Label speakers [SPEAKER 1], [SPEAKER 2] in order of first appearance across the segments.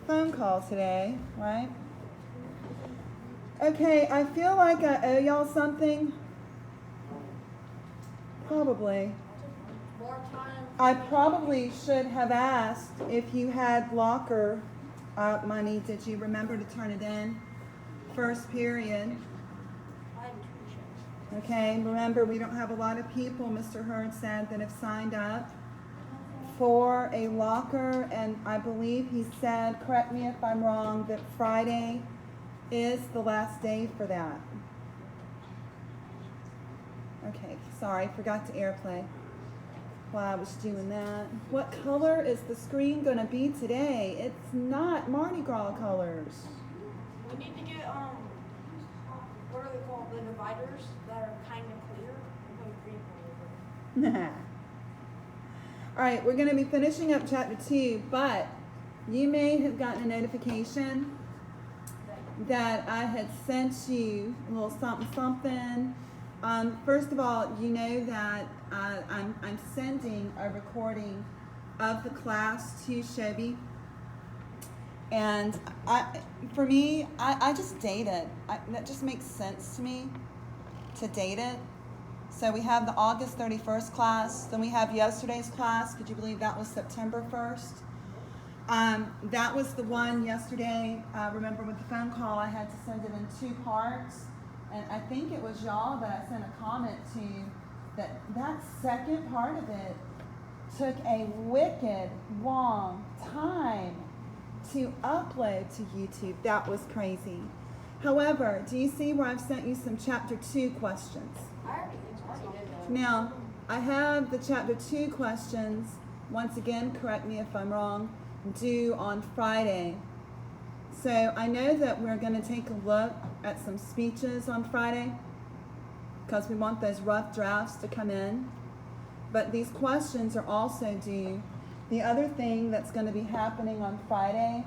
[SPEAKER 1] phone call today, right? Okay, I feel like I owe y'all something. Probably.
[SPEAKER 2] More time.
[SPEAKER 1] I probably should have asked if you had locker money. Did you remember to turn it in? First period.
[SPEAKER 2] I have tuition.
[SPEAKER 1] Okay, remember we don't have a lot of people, Mr. Hurd said, that have signed up for a locker, and I believe he said, correct me if I'm wrong, that Friday is the last day for that. Okay, sorry, forgot to airplay while I was doing that. What color is the screen gonna be today? It's not Mardi Gras colors.
[SPEAKER 2] We need to get what are they called? The dividers that are kind of clear. I'm going green all over.
[SPEAKER 1] All right, we're gonna be finishing up chapter 2, but you may have gotten a notification that I had sent you a little something. First of all, you know that I'm sending a recording of the class to Shelby, and for me, I just date it. That just makes sense to me to date it. So we have the August 31st class, then we have yesterday's class. Could you believe that was September 1st? That was the one yesterday. Remember with the phone call, I had to send it in 2 parts. And I think it was y'all that I sent a comment to that second part of it took a wicked long time to upload to YouTube. That was crazy. However, do you see where I've sent you some chapter 2 questions?
[SPEAKER 2] I already did that.
[SPEAKER 1] Now, I have the chapter 2 questions, once again, correct me if I'm wrong, due on Friday. So I know that we're going to take a look at some speeches on Friday because we want those rough drafts to come in. But these questions are also due. The other thing that's going to be happening on Friday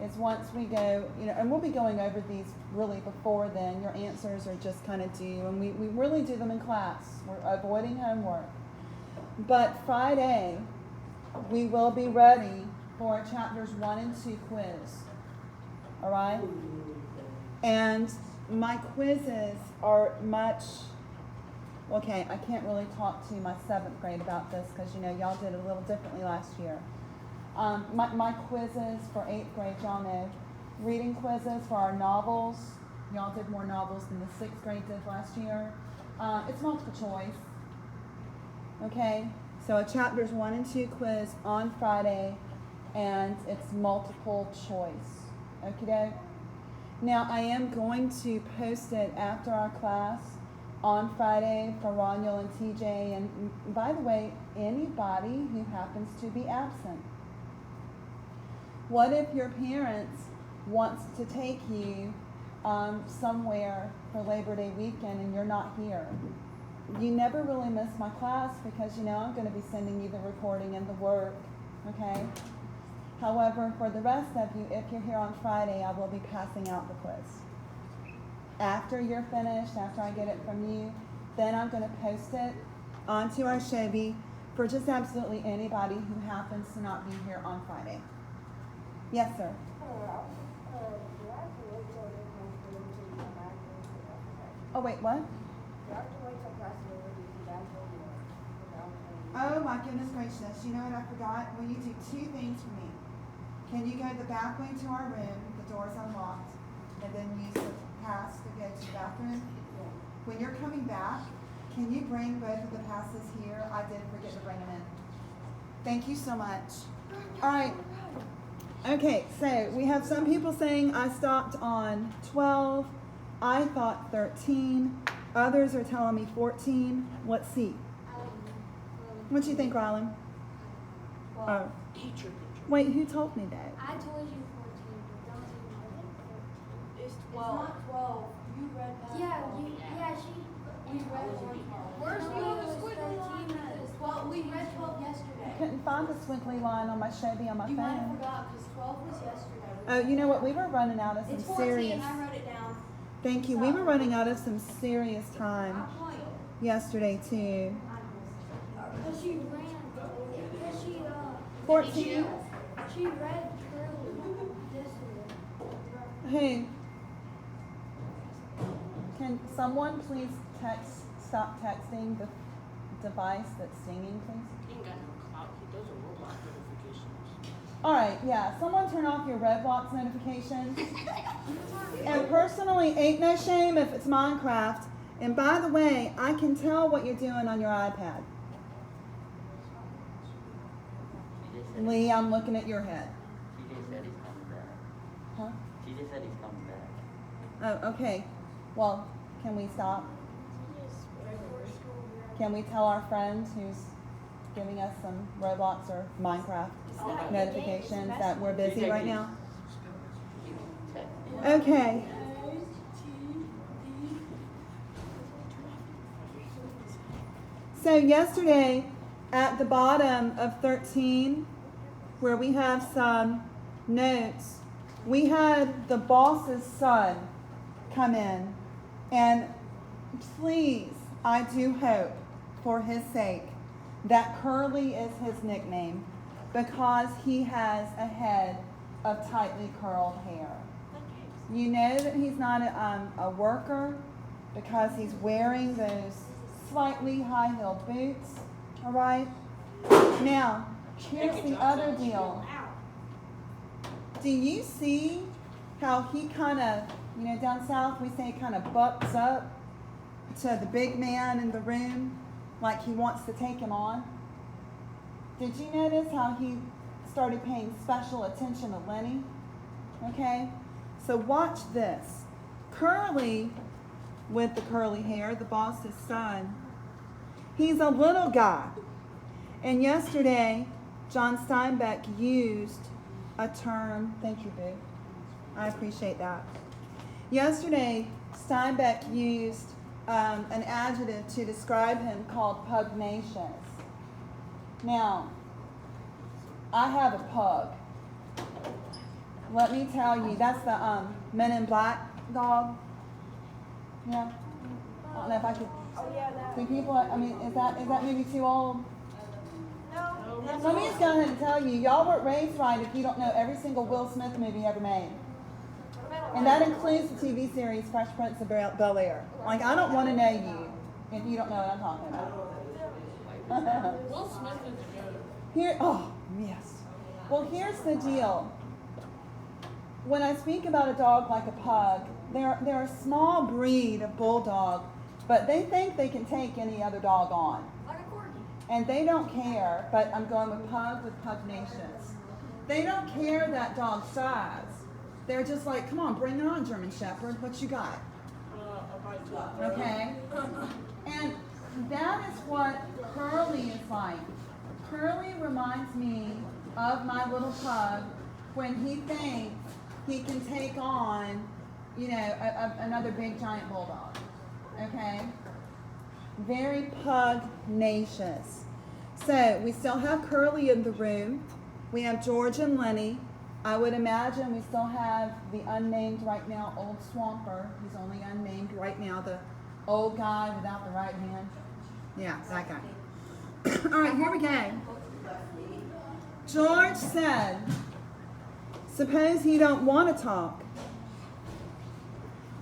[SPEAKER 1] is once we go, and we'll be going over these really before then. Your answers are just kind of due, and we really do them in class. We're avoiding homework. But Friday, we will be ready for chapters 1 and 2 quiz. All right? And my quizzes are much, okay, I can't really talk to my 7th grade about this because, y'all did it a little differently last year. My quizzes for 8th grade, y'all know. Reading quizzes for our novels. Y'all did more novels than the 6th grade did last year. It's multiple choice. Okay? So a chapters 1 and 2 quiz on Friday, and it's multiple choice. Okie doke? Now, I am going to post it after our class on Friday for Roniel and TJ. And by the way, anybody who happens to be absent. What if your parents wants to take you somewhere for Labor Day weekend and you're not here? You never really miss my class because I'm going to be sending you the recording and the work, okay? However, for the rest of you, if you're here on Friday, I will be passing out the quiz. After you're finished, after I get it from you, then I'm going to post it onto our Shelby for just absolutely anybody who happens to not be here on Friday. Yes, sir. Oh, wait, what? Oh, my goodness gracious. You know what I forgot? Will you do 2 things for me? Can you go the back way to our room, the door's unlocked, and then use the pass to go to the bathroom? When you're coming back, can you bring both of the passes here? I did forget to bring them in. Thank you so much. All right. Okay, so we have some people saying I stopped on 12. I thought 13. Others are telling me 14. What seat? What do you think, Rylan? Oh.
[SPEAKER 2] Teacher.
[SPEAKER 1] Wait, who told me that?
[SPEAKER 3] I told you 14, but don't you know?
[SPEAKER 2] It's 12. It's not 12. You read that.
[SPEAKER 3] Yeah, we read 1.
[SPEAKER 2] Where's the
[SPEAKER 3] No,
[SPEAKER 2] other
[SPEAKER 3] it was
[SPEAKER 2] squiggly
[SPEAKER 3] 13.
[SPEAKER 2] line? 12. We read 12 yesterday.
[SPEAKER 1] I couldn't find the squiggly line on my Shelby on my
[SPEAKER 2] You might have
[SPEAKER 1] phone.
[SPEAKER 2] forgot because 12 was yesterday.
[SPEAKER 1] Oh, you know what? We were running out of some
[SPEAKER 2] It's 14.
[SPEAKER 1] serious.
[SPEAKER 2] I wrote it down.
[SPEAKER 1] Thank you. We were running out of some serious time
[SPEAKER 2] I'll call you.
[SPEAKER 1] yesterday too.
[SPEAKER 3] Because she ran. Because she,
[SPEAKER 1] 14.
[SPEAKER 3] she read through this
[SPEAKER 1] Hey, can someone please stop texting the device that's singing, please?
[SPEAKER 4] He ain't got no clout. He does a Roblox notifications.
[SPEAKER 1] All right, yeah, someone turn off your Roblox notifications. And personally, ain't no shame if it's Minecraft. And by the way, I can tell what you're doing on your iPad. Lee, I'm looking at your head.
[SPEAKER 5] TJ said he's coming back.
[SPEAKER 1] Huh?
[SPEAKER 5] TJ said he's coming back.
[SPEAKER 1] Oh, okay. Well, can we stop? Can we tell our friend who's giving us some Roblox or Minecraft notifications that we're busy right now? Okay. So yesterday, at the bottom of 13, where we have some notes, we had the boss's son come in. And please, I do hope, for his sake, that Curly is his nickname, because he has a head of tightly curled hair. You know that he's not a worker because he's wearing those slightly high-heeled boots, all right? Now, here's the other deal. Do you see how he kind of, you know, down south we say kind of bucks up to the big man in the room like he wants to take him on? Did you notice how he started paying special attention to Lenny? Okay? So watch this. Curly, with the curly hair, the boss's son, he's a little guy. And yesterday, John Steinbeck used a term, thank you, Boo. I appreciate that. Yesterday, Steinbeck used an adjective to describe him called pugnacious. Now, I have a pug. Let me tell you, that's the Men in Black dog. Yeah. I don't know if I could.
[SPEAKER 2] Oh yeah, that.
[SPEAKER 1] Do people? I mean, is that maybe too old?
[SPEAKER 2] No, that's
[SPEAKER 1] Let me just go ahead and tell you, y'all weren't raised right if you don't know every single Will Smith movie ever made. And that includes the TV series Fresh Prince of Bel-Air. Like, I don't want to know you if you don't know what I'm talking about.
[SPEAKER 4] Will Smith is good.
[SPEAKER 1] Here, oh, yes. Well, here's the deal. When I speak about a dog like a pug, they're a small breed of bulldog, but they think they can take any other dog on.
[SPEAKER 2] like a corgi.
[SPEAKER 1] And they don't care, but I'm going with pug with pugnacious. They don't care that dog's size. They're just like, come on, bring it on, German Shepherd. What you got?
[SPEAKER 4] A bite.
[SPEAKER 1] Okay? And that is what Curly is like. Curly reminds me of my little pug when he thinks he can take on, you know, another big giant bulldog. Okay? Very pugnacious. So we still have Curly in the room. We have George and Lenny. I would imagine we still have the unnamed right now old Swamper. He's only unnamed right now, the old guy without the right hand. Yeah, that guy. All right, here we go. George said, suppose he don't want to talk.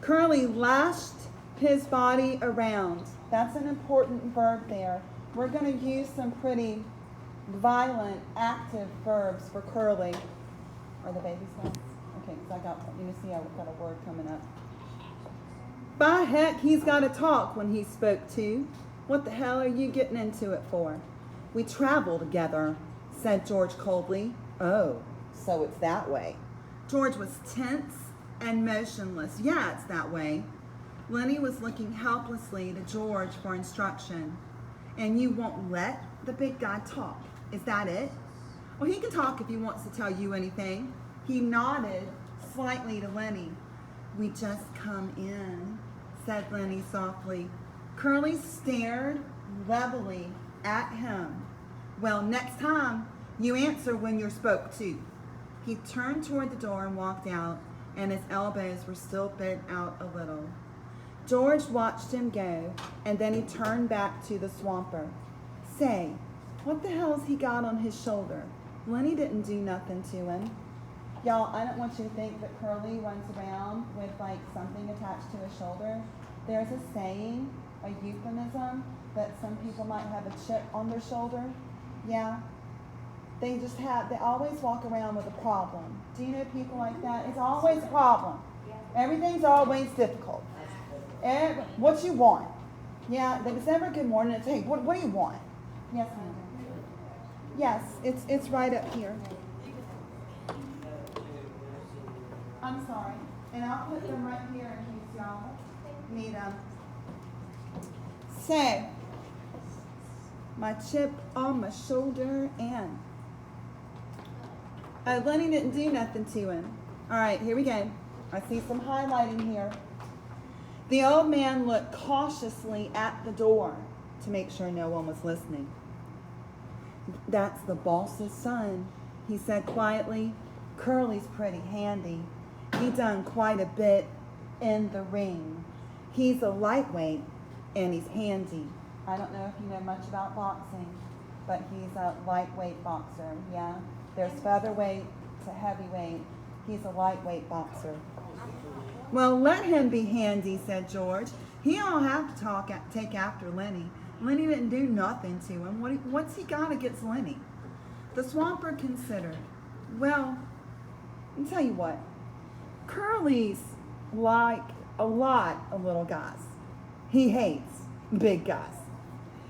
[SPEAKER 1] Curly lashed his body around. That's an important verb there. We're going to use some pretty violent, active verbs for Curly. Are the babies now? Okay, because you see I've got a word coming up. By heck, he's got to talk when he's spoke to. What the hell are you getting into it for? We travel together, said George coldly. Oh, so it's that way. George was tense and motionless. Yeah, it's that way. Lenny was looking helplessly to George for instruction. And you won't let the big guy talk. Is that it? Well, he can talk if he wants to tell you anything. He nodded slightly to Lenny. We just come in, said Lenny softly. Curly stared levelly at him. Well, next time, you answer when you're spoke to. He turned toward the door and walked out, and his elbows were still bent out a little. George watched him go, and then he turned back to the Swamper. Say, what the hell's he got on his shoulder? Lenny didn't do nothing to him. Y'all, I don't want you to think that Curly runs around with like something attached to his shoulder. There's a saying, a euphemism, that some people might have a chip on their shoulder. Yeah. They always walk around with a problem. Do you know people like that? It's always a problem. Everything's always difficult. What you want? Yeah, it's never good morning. It's, hey, what do you want? Yes, ma'am. Yes, it's right up here. I'm sorry. And I'll put them right here in case y'all need them. So, my chip on my shoulder and Lenny didn't do nothing to him. All right, here we go. I see some highlighting here. The old man looked cautiously at the door to make sure no one was listening. That's the boss's son, he said quietly. Curly's pretty handy. He done quite a bit in the ring. He's a lightweight and he's handy. I don't know if you know much about boxing, but he's a lightweight boxer, yeah? There's featherweight to heavyweight. He's a lightweight boxer. Well, let him be handy, said George. He don't have to take after Lenny. Lenny didn't do nothing to him. What's he got against Lenny? The Swamper considered. Well, I'll tell you what. Curly's like a lot of little guys. He hates big guys.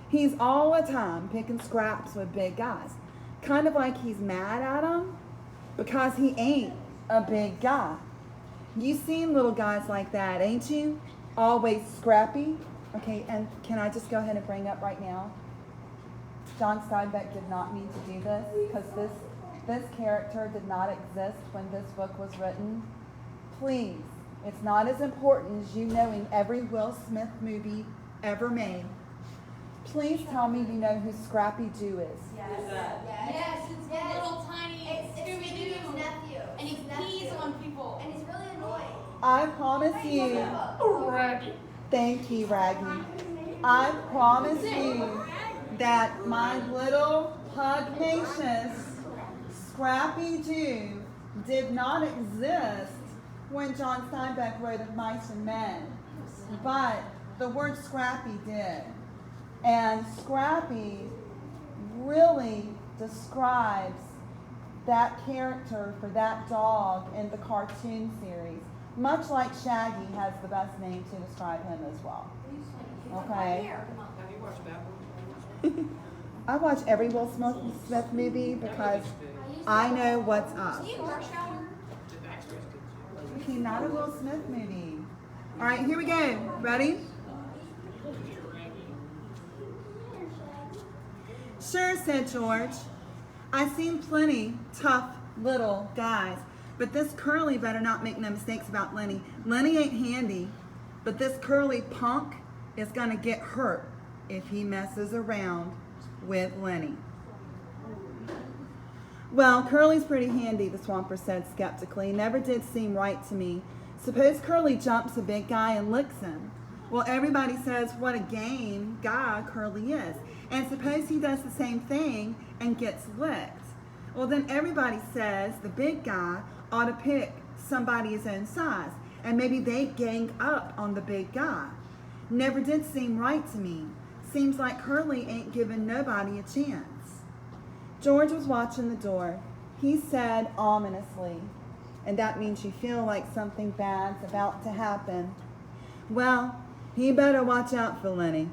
[SPEAKER 1] He's all the time picking scraps with big guys. Kind of like he's mad at them because he ain't a big guy. You seen little guys like that, ain't you? Always scrappy. Okay, and can I just go ahead and bring up right now? John Steinbeck did not mean to do this because this character did not exist when this book was written. Please, it's not as important as you knowing every Will Smith movie ever made. Please tell me you know who Scrappy Doo is.
[SPEAKER 6] Yes, it's the little tiny Scooby-Doo.
[SPEAKER 3] nephew.
[SPEAKER 6] And he pees on people.
[SPEAKER 3] And he's really annoying.
[SPEAKER 1] I promise you. Thank you, Raggy. I promise you that my little pugnacious Scrappy Doo did not exist when John Steinbeck wrote Of Mice and Men. But the word Scrappy did. And Scrappy really describes that character for that dog in the cartoon series. Much like Shaggy has the best name to describe him as well. Okay?
[SPEAKER 4] Have you watched Bad Boys?
[SPEAKER 1] I watch every Will Smith movie because I know what's up.
[SPEAKER 4] The Backstreet Kids.
[SPEAKER 1] Okay, not a Will Smith movie. All right, here we go. Ready? Sure, said George. I've seen plenty tough little guys, but this Curly better not make no mistakes about Lenny. Lenny ain't handy, but this Curly punk is gonna get hurt if he messes around with Lenny. Well, Curly's pretty handy, the Swamper said skeptically. Never did seem right to me. Suppose Curly jumps a big guy and licks him. Well, everybody says what a game guy Curly is. And suppose he does the same thing and gets licked. Well, then everybody says the big guy ought to pick somebody his own size. And maybe they gang up on the big guy. Never did seem right to me. Seems like Curly ain't giving nobody a chance. George was watching the door. He said ominously, and that means you feel like something bad's about to happen. Well, he better watch out for Lenny.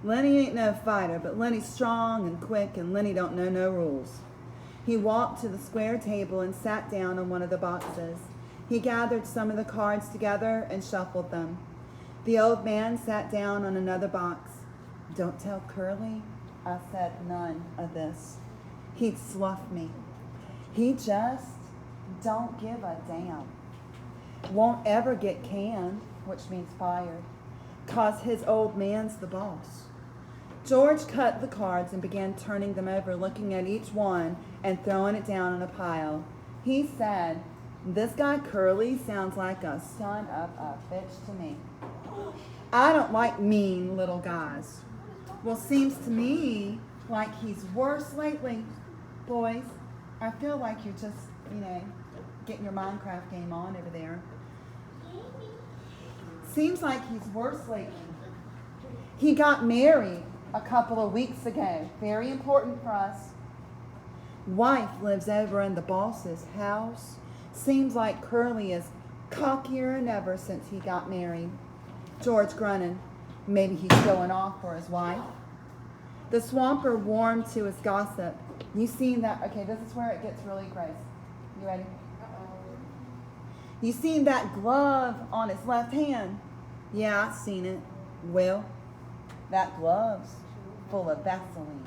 [SPEAKER 1] Lenny ain't no fighter, but Lenny's strong and quick, and Lenny don't know no rules. He walked to the square table and sat down on one of the boxes. He gathered some of the cards together and shuffled them. The old man sat down on another box. Don't tell Curly I said none of this. He'd slough me. He just don't give a damn. Won't ever get canned, which means fired, 'cause his old man's the boss. George cut the cards and began turning them over, looking at each one and throwing it down in a pile. He said, this guy Curly sounds like a son of a bitch to me. I don't like mean little guys. Well, seems to me like he's worse lately. Boys, I feel like you're just, getting your Minecraft game on over there. Seems like he's worse lately. He got married a couple of weeks ago. Very important for us. Wife lives over in the boss's house. Seems like Curly is cockier than ever since he got married. George grunted. Maybe he's showing off for his wife. The swamper warmed to his gossip. You seen that? Okay, this is where it gets really gross. You ready? You seen that glove on his left hand? Yeah, I seen it. Well, that glove's full of Vaseline.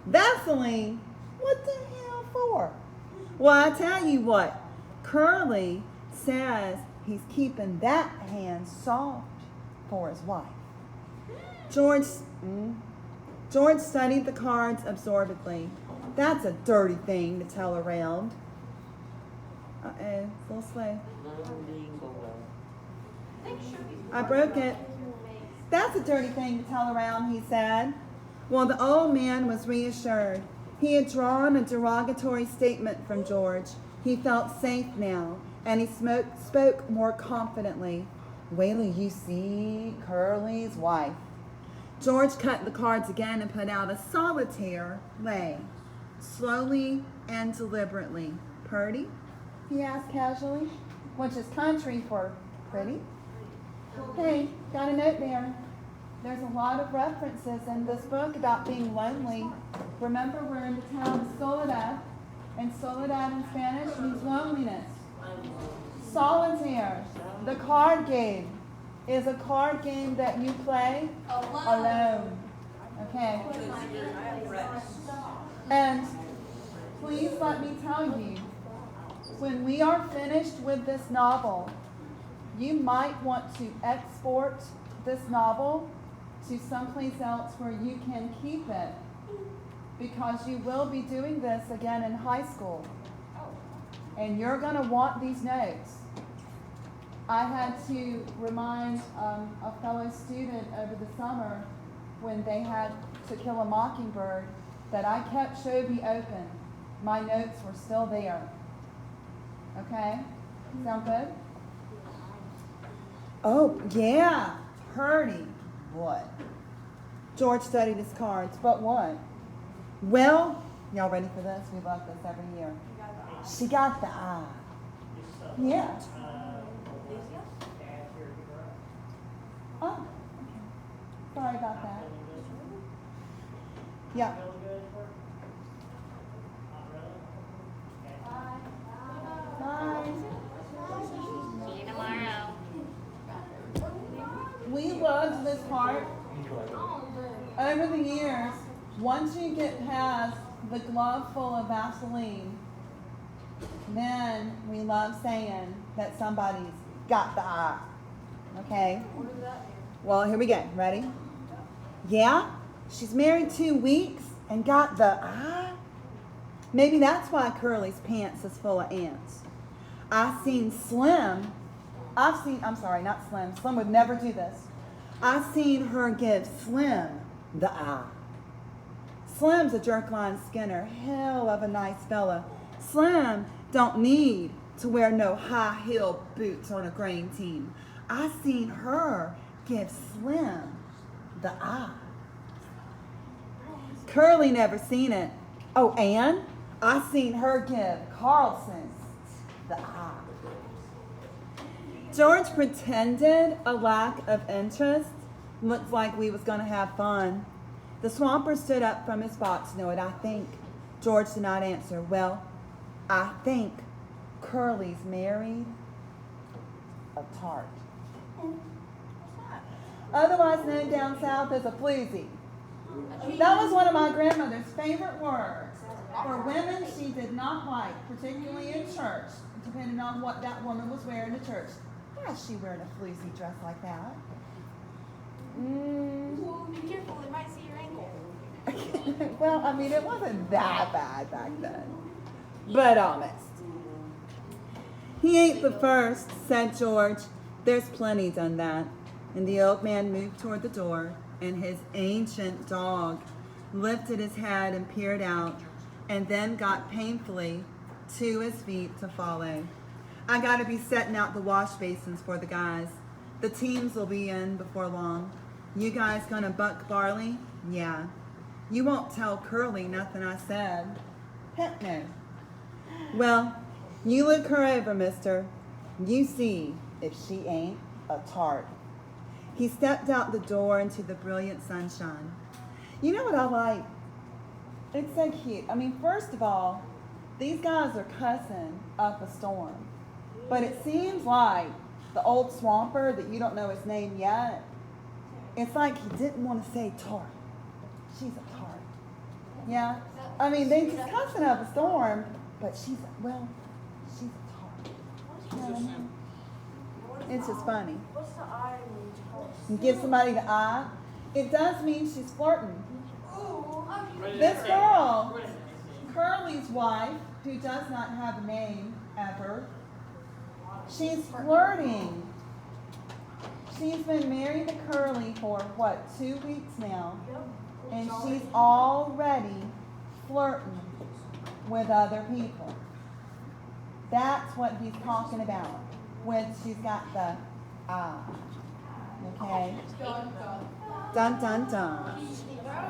[SPEAKER 1] Vaseline? What the hell for? Well, I tell you what, Curly says he's keeping that hand soft for his wife. George studied the cards absorbedly. That's a dirty thing to tell around. Uh-oh, it's a little slow. I broke it. That's a dirty thing to tell around, he said. Well, the old man was reassured. He had drawn a derogatory statement from George. He felt safe now, and he spoke more confidently. Wait till you see Curly's wife. George cut the cards again and put out a solitaire lay, slowly and deliberately. Purdy? He asked casually, which is country for pretty. Hey, got a note there. There's a lot of references in this book about being lonely. Remember, we're in the town of Soledad, and Soledad in Spanish means loneliness. Solitaire, the card game, is a card game that you play alone. Okay. And please let me tell you, when we are finished with this novel, you might want to export this novel to someplace else where you can keep it, because you will be doing this again in high school. And you're going to want these notes. I had to remind a fellow student over the summer when they had To Kill a Mockingbird that I kept Shovey open. My notes were still there. Okay? Sound good? Oh, yeah. Purdy. What? George studied his cards, but what? Well, y'all ready for this? We love this every year. She got the eye. Yeah. Oh, okay. Sorry about that. Yeah. Bye.
[SPEAKER 6] See you tomorrow.
[SPEAKER 1] We loved this part. Over the years, once you get past the glove full of Vaseline, then we love saying that somebody's got the eye. Okay?
[SPEAKER 2] What does that mean?
[SPEAKER 1] Well, here we go. Ready? Yeah? She's married 2 weeks and got the eye? Maybe that's why Curly's pants is full of ants. I'm sorry, not Slim. Slim would never do this. I seen her give Slim the eye. Slim's a jerk-line Skinner, hell of a nice fella. Slim don't need to wear no high-heel boots on a green team. I seen her give Slim the eye. Curly never seen it. Oh, and I seen her give Carlson the eye. George pretended a lack of interest. Looked like we was going to have fun. The swamper stood up from his box. Know what I think? George did not answer. Well, I think Curly's married a tart. Otherwise known down south as a floozy. That was one of my grandmother's favorite words for women she did not like, particularly in church, depending on what that woman was wearing to church. Why is she wearing a floozy dress like that?
[SPEAKER 2] Well, be careful, they might see your ankle.
[SPEAKER 1] Well, I mean, it wasn't that bad back then, but honest. He ain't the first, said George. There's plenty done that. And the old man moved toward the door, and his ancient dog lifted his head and peered out, and then got painfully to his feet to follow. I gotta be setting out the wash basins for the guys. The teams will be in before long. You guys gonna buck barley? Yeah. You won't tell Curly nothing I said. Heck no. Well, you look her over, mister. You see if she ain't a tart. He stepped out the door into the brilliant sunshine. You know what I like? It's so cute. I mean, first of all, these guys are cussing up a storm. But it seems like the old swamper that you don't know his name yet, it's like he didn't want to say tart. She's a tart. Yeah? I mean, they just cussing up a storm, but she's a tart. You know what I mean? It's just funny.
[SPEAKER 2] What's the eye mean?
[SPEAKER 1] You give somebody the eye, it does mean she's flirting.
[SPEAKER 4] Right
[SPEAKER 1] This
[SPEAKER 4] there.
[SPEAKER 1] girl,
[SPEAKER 4] Right there.
[SPEAKER 1] Curly's wife, who does not have a name ever, she's flirting. She's been married to Curly for what, 2 weeks now? And she's already flirting with other people. That's what he's talking about when she's got the eye. Okay? Dun dun dun.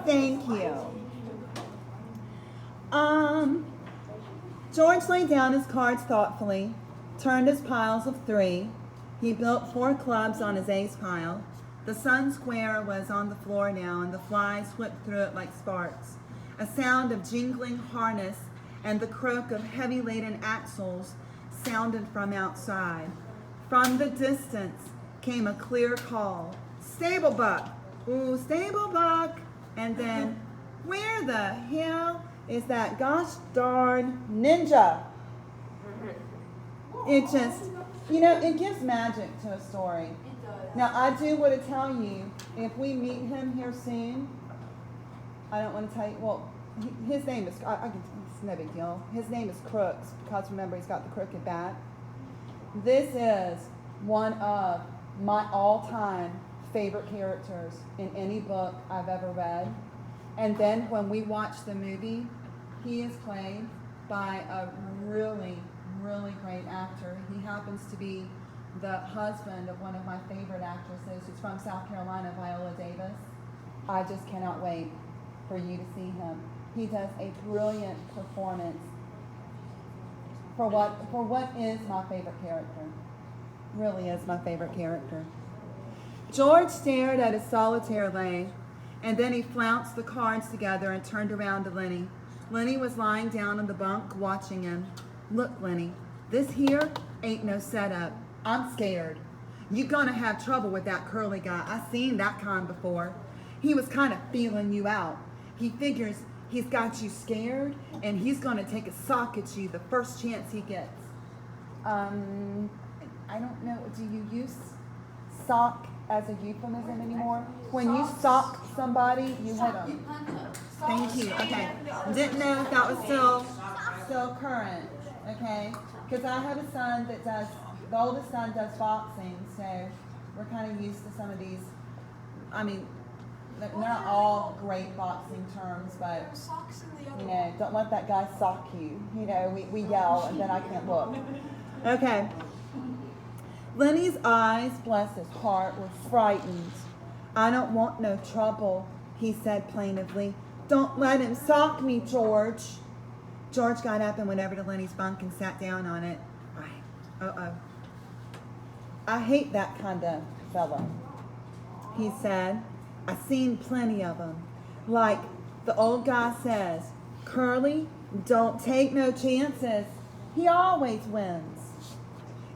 [SPEAKER 1] Thank you. George laid down his cards thoughtfully, turned his piles of 3. He built 4 clubs on his ace pile. The sun square was on the floor now, and the flies whipped through it like sparks. A sound of jingling harness and the croak of heavy-laden axles sounded from outside. From the distance came a clear call, "Stable Buck! Ooh, Stable Buck!" And then, where the hell is that gosh darn ninja? It just, it gives magic to a story. Now, I do want to tell you, if we meet him here soon, I don't want to tell you, well, his name is, it's no big deal. His name is Crooks, because remember, he's got the crooked back. This is one of my all-time favorite characters in any book I've ever read. And then when we watch the movie, he is played by a really, really great actor. He happens to be the husband of one of my favorite actresses. She's from South Carolina, Viola Davis. I just cannot wait for you to see him. He does a brilliant performance for what is my favorite character. Really is my favorite character. George stared at his solitaire lay, and then he flounced the cards together and turned around to Lenny. Lenny was lying down on the bunk watching him. "Look, Lenny, this here ain't no setup. I'm scared. You're gonna have trouble with that Curly guy. I seen that kind before. He was kind of feeling you out. He figures he's got you scared, and he's gonna take a sock at you the first chance he gets." I don't know, do you use sock as a euphemism anymore? When you sock somebody, you hit them. Thank you, okay. Didn't know if that was still current, okay? Because I have a son that does, the oldest son does boxing, so we're kind of used to some of these. I mean, they're not all great boxing terms, but,
[SPEAKER 2] Socks in the other one.
[SPEAKER 1] don't let that guy sock you. We yell and then I can't look. Okay. Lenny's eyes, bless his heart, were frightened. "I don't want no trouble," he said plaintively. "Don't let him sock me, George." George got up and went over to Lenny's bunk and sat down on it. "I hate that kind of fella," he said. "I seen plenty of 'em. Like the old guy says, Curly don't take no chances. He always wins."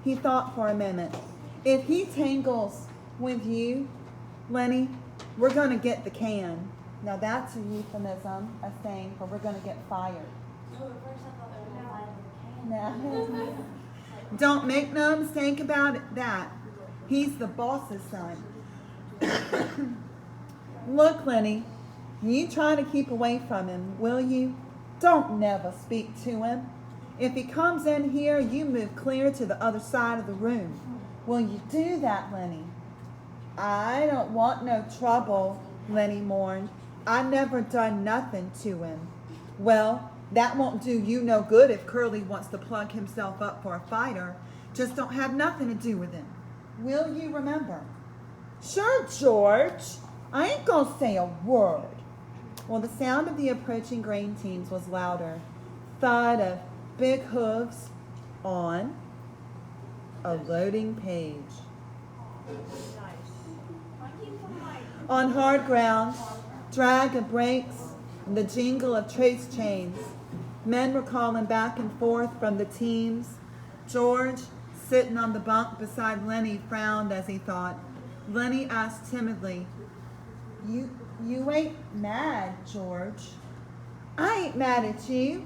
[SPEAKER 1] He thought for a minute. "If he tangles with you, Lenny, we're going to get the can." Now that's a euphemism, a saying for we're going to get fired. No. Don't make no mistake about that. He's the boss's son. "Look, Lenny, you try to keep away from him, will you? Don't never speak to him. If he comes in here, you move clear to the other side of the room. Will you do that, Lenny?" "I don't want no trouble," Lenny mourned. "I never done nothing to him." "Well, That won't do you no good if Curly wants to plug himself up for a fighter. Just don't have nothing to do with him. Will you remember? Sure, George. I ain't gonna say a word. Well, the sound of the approaching grain teams was louder. Thud of big hooves on a loading page. On hard ground, drag of brakes and the jingle of trace chains. Men were calling back and forth from the teams. George, sitting on the bunk beside Lenny, frowned as he thought. Lenny asked timidly, You ain't mad, George? I ain't mad at you.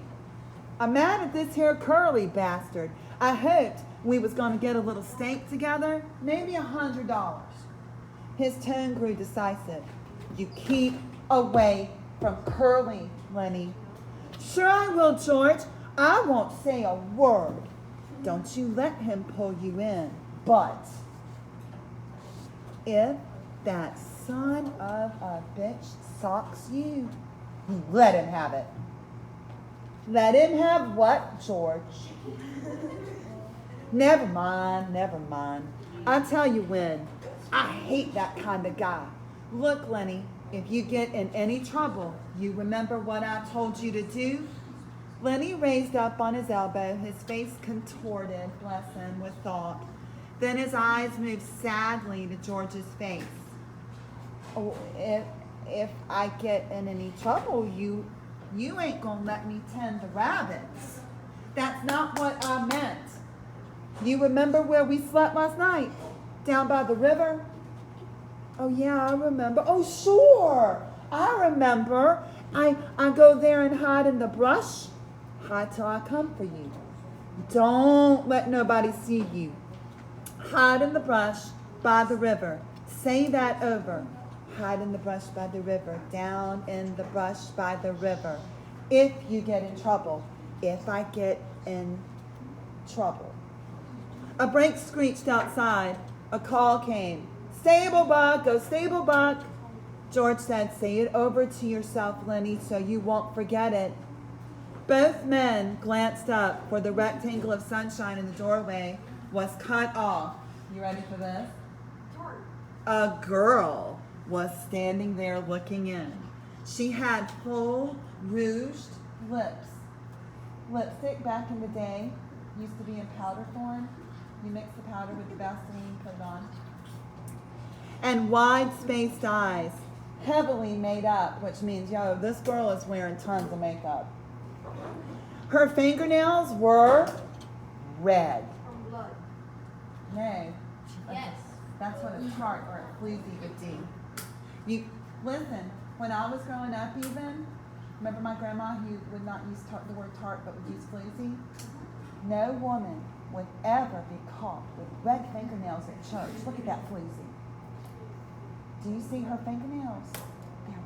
[SPEAKER 1] I'm mad at this here Curly bastard. I hoped we was gonna get a little steak together, maybe $100. His tone grew decisive. You keep away from Curly, Lenny. Sure I will, George. I won't say a word. Don't you let him pull you in. But if that son of a bitch socks you, you let him have it. Let him have what, George? Never mind. I'll tell you when. I hate that kind of guy. Look, Lenny, if you get in any trouble, you remember what I told you to do? Lenny raised up on his elbow, his face contorted, bless him, with thought. Then his eyes moved sadly to George's face. Oh, if I get in any trouble, you ain't gonna let me tend the rabbits. That's not what I meant. You remember where we slept last night? Down by the river? Oh yeah, I remember. Oh sure, I remember. I go there and hide in the brush. Hide till I come for you. Don't let nobody see you. Hide in the brush by the river. Say that over. Hide in the brush by the river. Down in the brush by the river. If you get in trouble. If I get in trouble. A brake screeched outside. A call came. Stable Buck, go Stable Buck. George said, say it over to yourself, Lenny, so you won't forget it. Both men glanced up, for the rectangle of sunshine in the doorway was cut off. You ready for this? A girl was standing there looking in. She had full, rouged lips. Lipstick back in the day used to be in powder form. You mix the powder with the Vaseline, put it on. And wide-spaced eyes, heavily made up, which means, yo, this girl is wearing tons of makeup. Her fingernails were red.
[SPEAKER 2] From blood.
[SPEAKER 1] No.
[SPEAKER 6] Yes.
[SPEAKER 1] That's what a tart or a floozy would do. You listen, when I was growing up even, remember my grandma who would not use the word tart but would use floozy? No woman would ever be caught with red fingernails at church. Look at that floozy. Do you see her fingernails? They're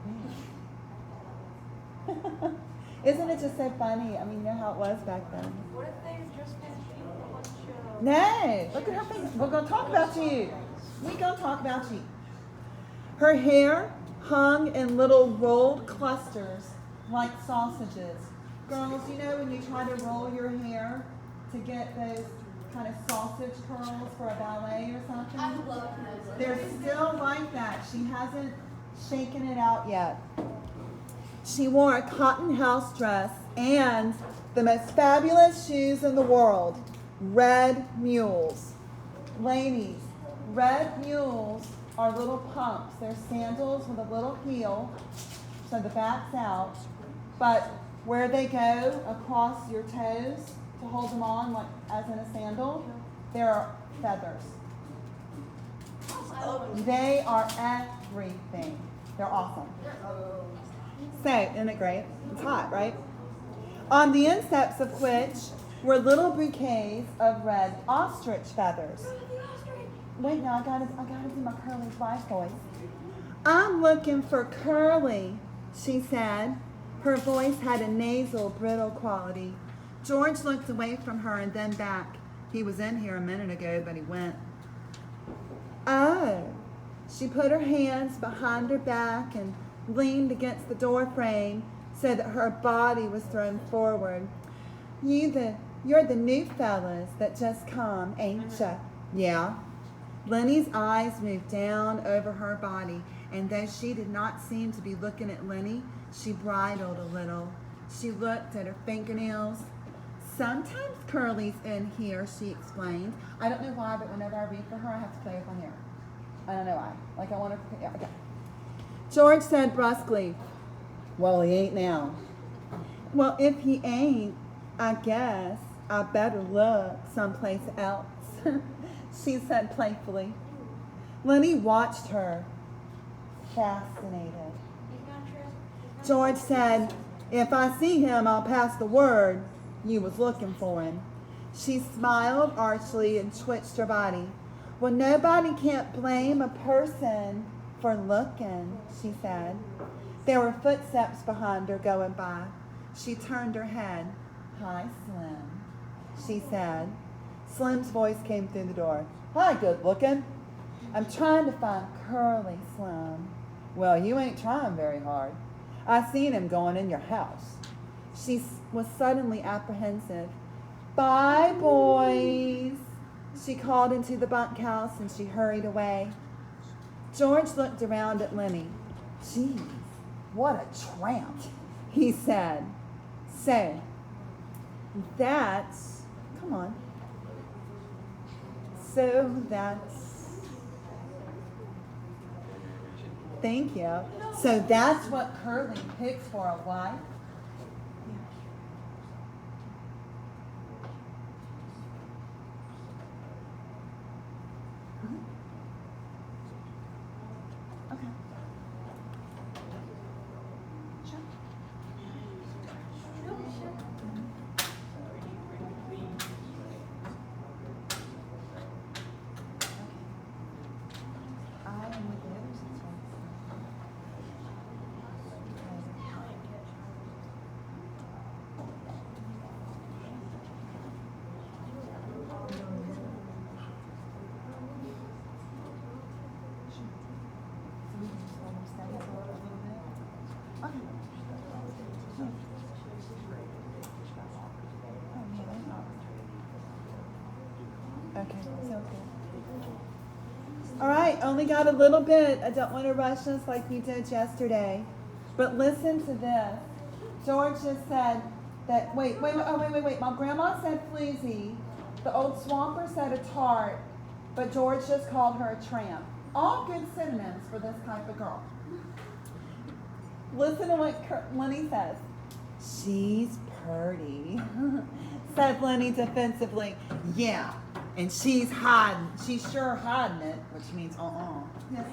[SPEAKER 1] red. Isn't it just so funny? I mean, you know how it was back then.
[SPEAKER 2] What if they've just been feeding a bunch of...
[SPEAKER 1] No, look at her fingers. We're going to talk about you. We're going to talk about you. Her hair hung in little rolled clusters like sausages. Girls, you know when you try to roll your hair to get those kind of sausage curls for a ballet or something?
[SPEAKER 6] I love those.
[SPEAKER 1] They're still like that. She hasn't shaken it out yet. She wore a cotton house dress and the most fabulous shoes in the world, red mules. Ladies, red mules are little pumps. They're sandals with a little heel, so the back's out, but where they go across your toes to hold them on, like as in a sandal, there are feathers. They are everything. They're awesome. So, isn't it great? It's hot, right? On the insteps of which were little bouquets of red ostrich feathers. Wait, now I gotta do my Curly's wife voice. I'm looking for Curly, she said. Her voice had a nasal, brittle quality. George looked away from her and then back. He was in here a minute ago, but he went. Oh. She put her hands behind her back and leaned against the door frame, so that her body was thrown forward. You're the new fellas that just come, ain't ya? Yeah. Lenny's eyes moved down over her body, and though she did not seem to be looking at Lenny, she bridled a little. She looked at her fingernails. Sometimes Curly's in here, she explained. I don't know why, but whenever I read for her, I have to play with my hair. I don't know why. Like I want to, yeah, okay. George said brusquely, well, he ain't now. Well, if he ain't, I guess I better look someplace else, she said playfully. Lenny watched her, fascinated. George said, if I see him, I'll pass the word you was looking for him. She smiled archly and twitched her body. Well, nobody can't blame a person for looking, she said. There were footsteps behind her going by. She turned her head. Hi, Slim, she said. Slim's voice came through the door. Hi, good looking. I'm trying to find Curly, Slim. Well, you ain't trying very hard. I seen him going in your house. She was suddenly apprehensive. Bye, boys, she called into the bunkhouse, and she hurried away. George looked around at Lenny. Geez, what a tramp, he said. So, that's, come on. So that's, thank you. So that's what Curly picks for a wife? Okay. Sure. I am with the others. Okay, so good. All right, only got a little bit. I don't want to rush us like we did yesterday. But listen to this. George just said that, wait. My grandma said floozy. The old swamper said a tart. But George just called her a tramp. All good synonyms for this type of girl. Listen to what Lenny says. She's purty, said Lenny defensively. Yeah, and she's hiding. She's sure hiding it, which means Yes.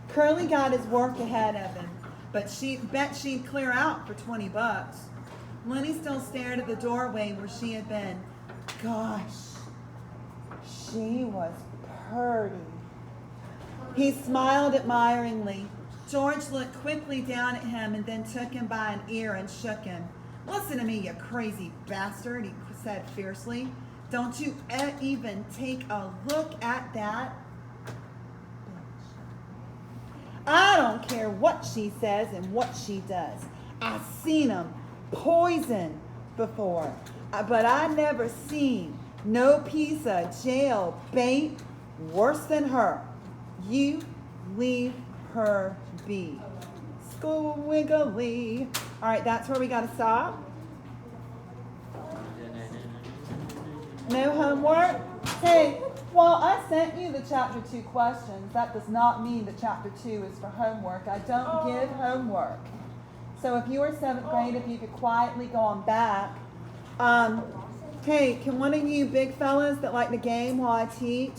[SPEAKER 1] Curly got his work ahead of him, but she bet she'd clear out for $20. Lenny still stared at the doorway where she had been. Gosh, she was purty. He smiled admiringly. George looked quickly down at him and then took him by an ear and shook him. Listen to me, you crazy bastard, he said fiercely. Don't you even take a look at that bitch. I don't care what she says and what she does. I've seen them poison before, but I never seen no piece of jail bait worse than her. You leave her be. Squiggly. All right, that's where we got to stop. No homework? Hey, well, I sent you the chapter 2 questions. That does not mean that chapter 2 is for homework. I don't give homework. So if you are 7th grade, if you could quietly go on back. Hey, can one of you big fellas that like the game while I teach,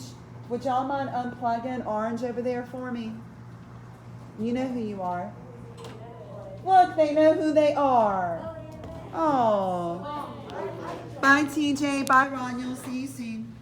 [SPEAKER 1] would y'all mind unplugging Orange over there for me? You know who you are. Look, they know who they are. Oh. Bye, TJ. Bye, Ron. You'll see you soon.